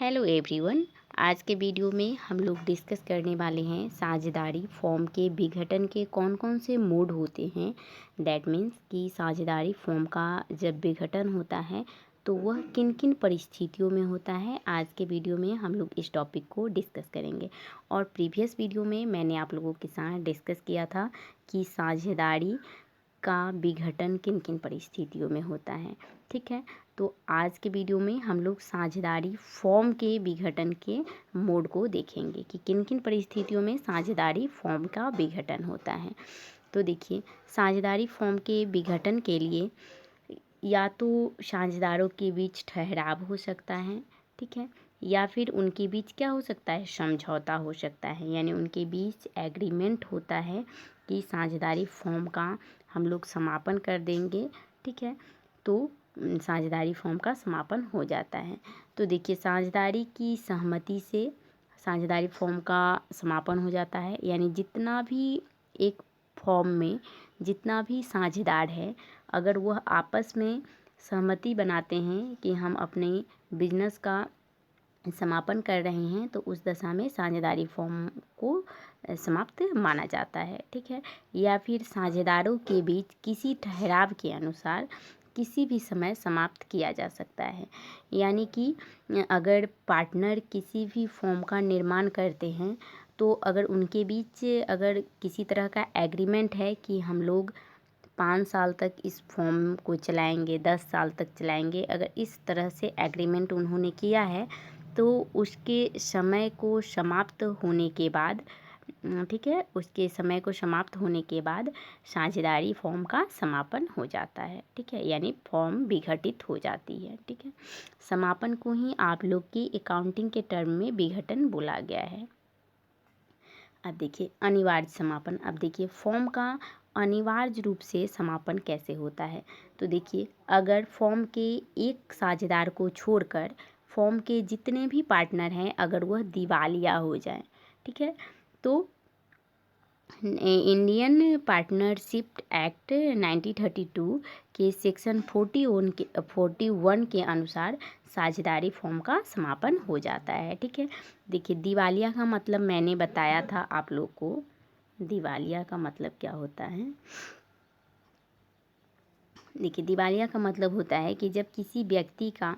Hello everyone. आज के video में हम लोग डिस्कस करने वाले हैं साझेदारी फॉर्म के विघटन के कौन कौन से मोड होते हैं। दैट मीन्स कि साझेदारी फॉर्म का जब विघटन होता है तो वह किन किन परिस्थितियों में होता है। आज के वीडियो में हम लोग इस टॉपिक को डिस्कस करेंगे। और प्रीवियस वीडियो में मैंने आप लोगों के साथ डिस्कस किया था कि साझेदारी का विघटन किन किन परिस्थितियों में होता है। ठीक है, तो आज के वीडियो में हम लोग साझेदारी फॉर्म के विघटन के मोड को देखेंगे कि किन किन परिस्थितियों में साझेदारी फॉर्म का विघटन होता है। तो देखिए, साझेदारी फॉर्म के विघटन के लिए या तो साझेदारों के बीच ठहराव हो सकता है, ठीक है, या फिर उनके बीच क्या हो सकता है, समझौता हो सकता है। यानी उनके बीच एग्रीमेंट होता है कि साझेदारी फॉर्म का हम लोग समापन कर देंगे। ठीक है, तो साझेदारी फॉर्म का समापन हो जाता है। तो देखिए, साझेदारी की सहमति से साझेदारी फॉर्म का समापन हो जाता है। यानी जितना भी एक फॉर्म में जितना भी साझेदार है, अगर वह आपस में सहमति बनाते हैं कि हम अपने बिजनेस का समापन कर रहे हैं, तो उस दशा में साझेदारी फॉर्म को समाप्त माना जाता है। ठीक है, या फिर साझेदारों के बीच किसी ठहराव के अनुसार किसी भी समय समाप्त किया जा सकता है। यानी कि अगर पार्टनर किसी भी फॉर्म का निर्माण करते हैं, तो अगर उनके बीच अगर किसी तरह का एग्रीमेंट है कि हम लोग 5 साल तक इस फॉर्म को चलाएंगे, 10 साल तक चलाएंगे, अगर इस तरह से एग्रीमेंट उन्होंने किया है, तो उसके समय को समाप्त होने के बाद ठीक है, उसके समय को समाप्त होने के बाद साझेदारी फॉर्म का समापन हो जाता है। ठीक है, यानी फॉर्म विघटित हो जाती है। ठीक है, समापन को ही आप लोग की अकाउंटिंग के टर्म में विघटन बोला गया है। अब देखिए, अनिवार्य समापन। अब देखिए, फॉर्म का अनिवार्य रूप से समापन कैसे होता है। तो देखिए, अगर फॉर्म के एक साझेदार को छोड़कर फॉर्म के जितने भी पार्टनर हैं, अगर वह दिवालिया हो जाए, ठीक है, तो इंडियन पार्टनरशिप एक्ट 1932 के सेक्शन 41 के अनुसार साझेदारी फॉर्म का समापन हो जाता है। ठीक है, देखिए, दिवालिया का मतलब मैंने बताया था आप लोग को। दिवालिया का मतलब क्या होता है। देखिए, दिवालिया का मतलब होता है कि जब किसी व्यक्ति का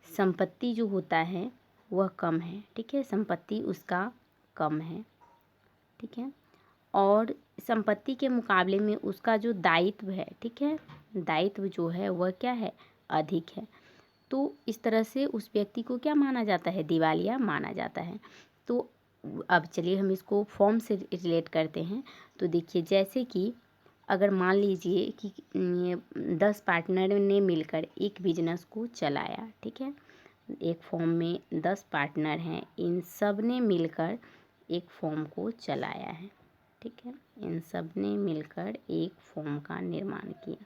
संपत्ति जो होता है वह कम है। ठीक है, संपत्ति उसका कम है। ठीक है, और संपत्ति के मुकाबले में उसका जो दायित्व है, ठीक है, दायित्व जो है वह क्या है, अधिक है। तो इस तरह से उस व्यक्ति को क्या माना जाता है, दिवालिया माना जाता है। तो अब चलिए हम इसको फॉर्म से रिलेट करते हैं। तो देखिए, जैसे कि अगर मान लीजिए कि 10 पार्टनर ने मिलकर एक बिजनेस को चलाया। ठीक है, एक फॉर्म में 10 पार्टनर हैं, इन सब ने मिलकर एक फॉर्म को चलाया है। ठीक है, इन सब ने मिलकर एक फॉर्म का निर्माण किया।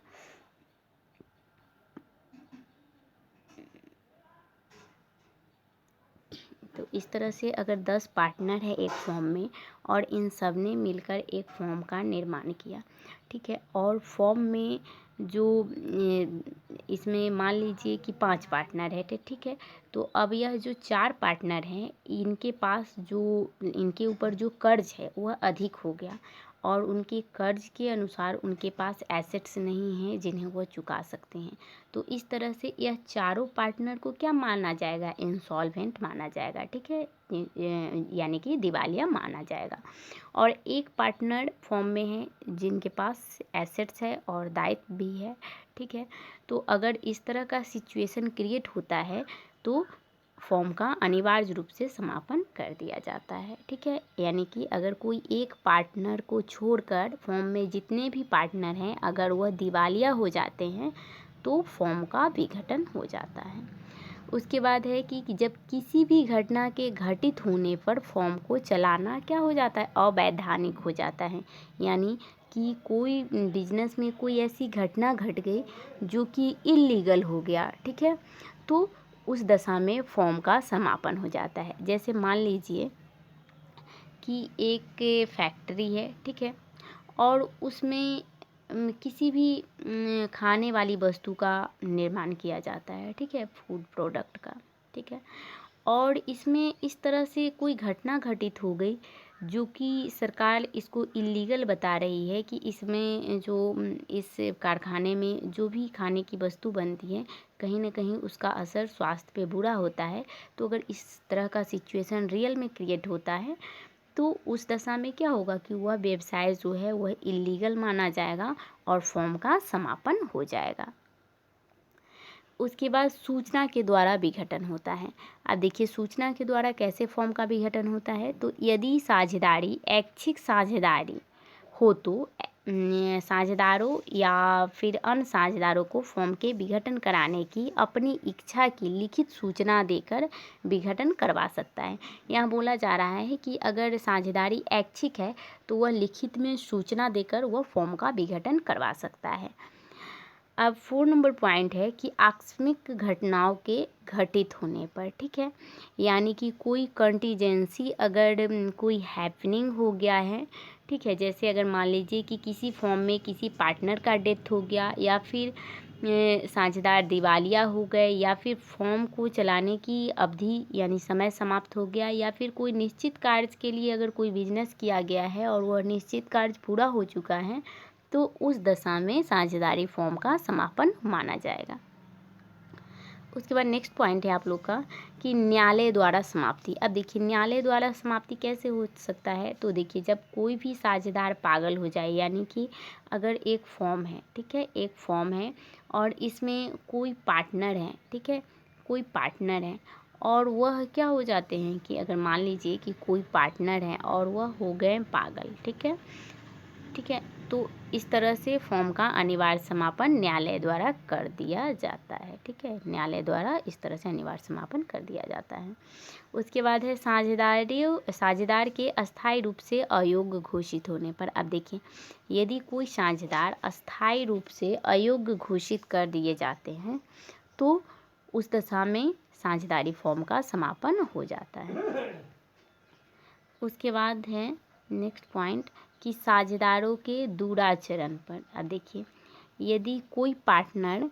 तो इस तरह से अगर 10 पार्टनर है एक फॉर्म में और इन सब ने मिलकर एक फॉर्म का निर्माण किया। ठीक है, और फॉर्म में जो इसमें मान लीजिए कि 5 पार्टनर है। ठीक है, तो अब यह जो 4 पार्टनर हैं, इनके पास जो इनके ऊपर जो कर्ज है वह अधिक हो गया और उनके कर्ज के अनुसार उनके पास एसेट्स नहीं हैं जिन्हें वह चुका सकते हैं। तो इस तरह से यह चारों पार्टनर को क्या माना जाएगा, इंसॉल्वेंट माना जाएगा। ठीक है, यानी कि दिवालिया माना जाएगा। और एक पार्टनर फॉर्म में है जिनके पास एसेट्स है और दायित्व भी है। ठीक है, तो अगर इस तरह का सिचुएशन क्रिएट होता है तो फॉर्म का अनिवार्य रूप से समापन कर दिया जाता है। ठीक है, यानी कि अगर कोई एक पार्टनर को छोड़कर फॉर्म में जितने भी पार्टनर हैं, अगर वह दिवालिया हो जाते हैं तो फॉर्म का विघटन हो जाता है। उसके बाद है कि जब किसी भी घटना के घटित होने पर फॉर्म को चलाना क्या हो जाता है, अवैधानिक हो जाता है। यानी कि कोई बिजनेस में कोई ऐसी घटना घट गई जो कि इल्लीगल हो गया। ठीक है, तो उस दशा में फॉर्म का समापन हो जाता है। जैसे मान लीजिए कि एक फैक्ट्री है। ठीक है, और उसमें किसी भी खाने वाली वस्तु का निर्माण किया जाता है। ठीक है, फूड प्रोडक्ट का। ठीक है, और इसमें इस तरह से कोई घटना घटित हो गई जो कि सरकार इसको इलीगल बता रही है कि इसमें जो इस कारखाने में जो भी खाने की वस्तु बनती है कहीं ना कहीं उसका असर स्वास्थ्य पे बुरा होता है। तो अगर इस तरह का सिचुएशन रियल में क्रिएट होता है तो उस दशा में क्या होगा कि वह व्यवसाय जो है वह इलीगल माना जाएगा और फॉर्म का समापन हो जाएगा। उसके बाद सूचना के द्वारा विघटन होता है। अब देखिए सूचना के द्वारा कैसे फॉर्म का विघटन होता है। तो यदि साझेदारी ऐच्छिक साझेदारी हो तो साझेदारों या फिर अन्य साझेदारों को फॉर्म के विघटन कराने की अपनी इच्छा की लिखित सूचना देकर विघटन करवा सकता है। यहाँ बोला जा रहा है कि अगर साझेदारी ऐच्छिक है तो वह लिखित में सूचना देकर वह फॉर्म का विघटन करवा सकता है। अब 4 नंबर पॉइंट है कि आकस्मिक घटनाओं के घटित होने पर, ठीक है, यानी कि कोई कंटीजेंसी अगर कोई हैपनिंग हो गया है, ठीक है, जैसे अगर मान लीजिए कि किसी फॉर्म में किसी पार्टनर का डेथ हो गया या फिर साझेदार दिवालिया हो गए या फिर फॉर्म को चलाने की अवधि यानी समय समाप्त हो गया या फिर कोई निश्चित कार्य के लिए अगर कोई बिजनेस किया गया है और वह निश्चित कार्य पूरा हो चुका है तो उस दशा में साझेदारी फॉर्म का समापन माना जाएगा। उसके बाद नेक्स्ट पॉइंट है आप लोग का कि न्यायालय द्वारा समाप्ति। अब देखिए न्यायालय द्वारा समाप्ति कैसे हो सकता है। तो देखिए जब कोई भी साझेदार पागल हो जाए, यानी कि अगर एक फॉर्म है, ठीक है, एक फॉर्म है और इसमें कोई पार्टनर है, ठीक है, कोई पार्टनर है और वह क्या हो जाते हैं कि अगर मान लीजिए कि कोई पार्टनर है और वह हो गए पागल, ठीक है, ठीक है, तो इस तरह से फॉर्म का अनिवार्य समापन न्यायालय द्वारा कर दिया जाता है, ठीक है, न्यायालय द्वारा इस तरह से अनिवार्य समापन कर दिया जाता है। उसके बाद है साझेदार के अस्थायी रूप से अयोग्य घोषित होने पर। अब देखिए यदि कोई साझेदार अस्थायी रूप से अयोग्य घोषित कर दिए जाते हैं तो उस दशा में साझेदारी फॉर्म का समापन हो जाता है। उसके बाद है नेक्स्ट पॉइंट कि साझेदारों के दुराचरण पर। अब देखिए यदि कोई पार्टनर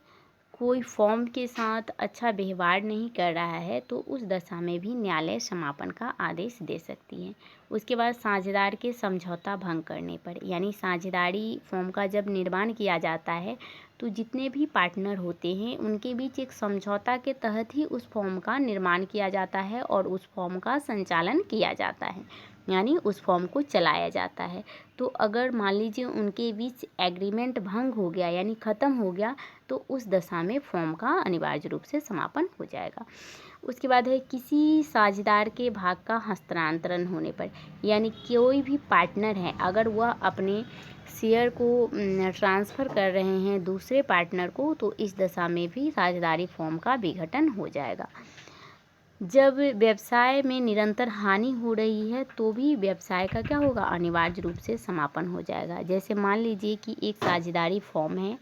कोई फॉर्म के साथ अच्छा व्यवहार नहीं कर रहा है तो उस दशा में भी न्यायालय समापन का आदेश दे सकती है। उसके बाद साझेदार के समझौता भंग करने पर, यानी साझेदारी फॉर्म का जब निर्माण किया जाता है तो जितने भी पार्टनर होते हैं उनके बीच एक समझौता के तहत ही उस फॉर्म का निर्माण किया जाता है और उस फॉर्म का संचालन किया जाता है, यानी उस फॉर्म को चलाया जाता है। तो अगर मान लीजिए उनके बीच एग्रीमेंट भंग हो गया यानी ख़त्म हो गया तो उस दशा में फॉर्म का अनिवार्य रूप से समापन हो जाएगा। उसके बाद है किसी साझेदार के भाग का हस्तांतरण होने पर, यानी कोई भी पार्टनर है अगर वह अपने शेयर को ट्रांसफ़र कर रहे हैं दूसरे पार्टनर को तो इस दशा में भी साझेदारी फॉर्म का विघटन हो जाएगा। जब व्यवसाय में निरंतर हानि हो रही है तो भी व्यवसाय का क्या होगा, अनिवार्य रूप से समापन हो जाएगा। जैसे मान लीजिए कि एक साझेदारी फॉर्म है,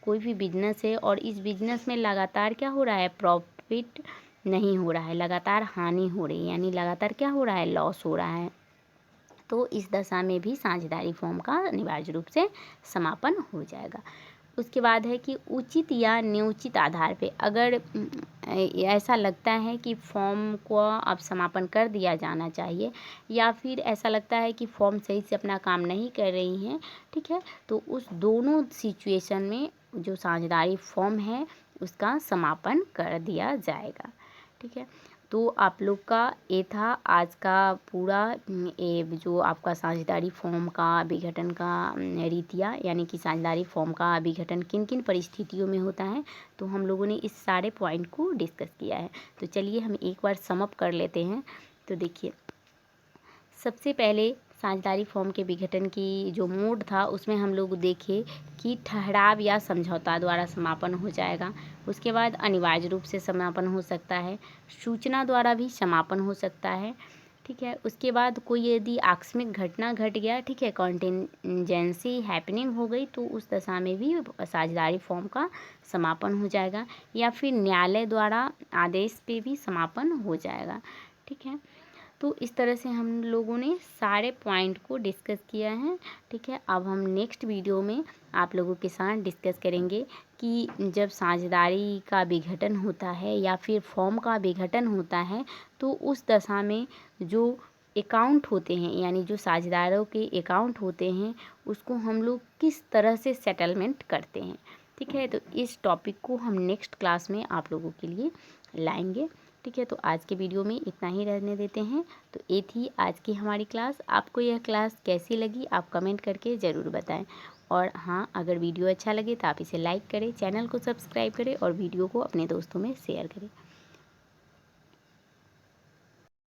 कोई भी बिजनेस है और इस बिजनेस में लगातार क्या हो रहा है, प्रॉफिट नहीं हो रहा है, लगातार हानि हो रही है, यानी लगातार क्या हो रहा है, लॉस हो रहा है। तो इस दशा में भी साझेदारी फॉर्म का अनिवार्य रूप से समापन हो जाएगा। उसके बाद है कि उचित या न्योचित आधार पे अगर ऐसा लगता है कि फॉर्म को अब समापन कर दिया जाना चाहिए या फिर ऐसा लगता है कि फॉर्म सही से अपना काम नहीं कर रही हैं, ठीक है, तो उस दोनों सिचुएशन में जो साझेदारी फॉर्म है उसका समापन कर दिया जाएगा, ठीक है। तो आप लोग का ये था आज का पूरा ये जो आपका साझेदारी फॉर्म का विघटन का रीतियाँ, यानी कि साझेदारी फॉर्म का विघटन किन किन परिस्थितियों में होता है। तो हम लोगों ने इस सारे पॉइंट को डिस्कस किया है। तो चलिए हम एक बार समअप कर लेते हैं। तो देखिए सबसे पहले साझेदारी फॉर्म के विघटन की जो मोड था उसमें हम लोग देखे कि ठहराव या समझौता द्वारा समापन हो जाएगा। उसके बाद अनिवार्य रूप से समापन हो सकता है, सूचना द्वारा भी समापन हो सकता है, ठीक है। उसके बाद कोई यदि आकस्मिक घटना घट गया, ठीक है, कॉन्टिजेंसी हैपनिंग हो गई तो उस दशा में भी साझेदारी फॉर्म का समापन हो जाएगा या फिर न्यायालय द्वारा आदेश पे भी समापन हो जाएगा, ठीक है। तो इस तरह से हम लोगों ने सारे पॉइंट को डिस्कस किया है, ठीक है। अब हम नेक्स्ट वीडियो में आप लोगों के साथ डिस्कस करेंगे कि जब साझेदारी का विघटन होता है या फिर फॉर्म का विघटन होता है तो उस दशा में जो अकाउंट होते हैं यानी जो साझेदारों के अकाउंट होते हैं उसको हम लोग किस तरह से सेटलमेंट करते हैं। ठीक है, तो इस टॉपिक को हम नेक्स्ट क्लास में आप लोगों के लिए लाएंगे। ठीक है, तो आज के वीडियो में इतना ही रहने देते हैं। तो ये थी आज की हमारी क्लास। आपको यह क्लास कैसी लगी आप कमेंट करके ज़रूर बताएं। और हाँ, अगर वीडियो अच्छा लगे तो आप इसे लाइक करें, चैनल को सब्सक्राइब करें और वीडियो को अपने दोस्तों में शेयर करें।